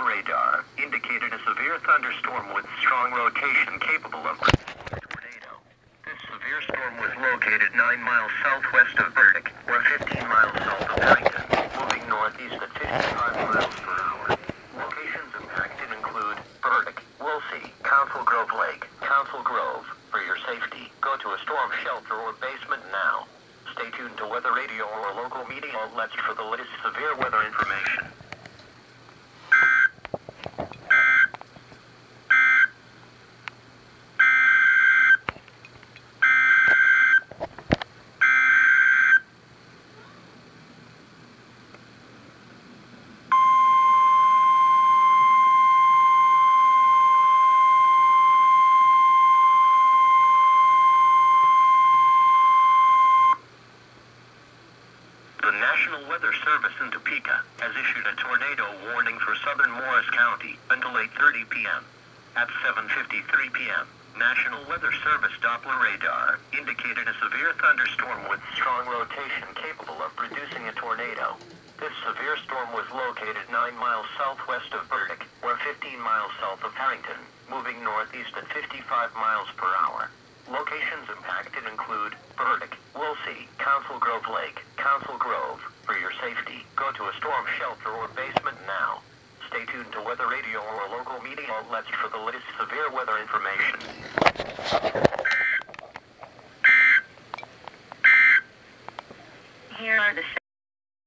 radar indicated a severe thunderstorm with strong rotation capable of producing a tornado. This severe storm was located 9 miles southwest of Burdick, or 15 miles south of Harrington, moving northeast at 55 miles per hour. Locations impacted include Burdick, Woolsey, Council Grove Lake, Council Grove. For your safety, go to a storm shelter or basement now. Stay tuned to weather radio or local media outlets for the latest severe weather information. The National Weather Service in Topeka has issued a tornado warning for southern Morris County until 8:30 p.m. At 7:53 p.m., National Weather Service Doppler radar indicated a severe thunderstorm with strong rotation capable of producing a tornado. This severe storm was located 9 miles southwest of Burdick, or 15 miles south of Harrington, moving northeast at 55 miles per hour. Locations impacted include Burdick, Woolsey, Council Grove Lake, Council Grove. For your safety, go to a storm shelter or basement now. Stay tuned to weather radio or local media outlets for the latest severe weather information. Here are the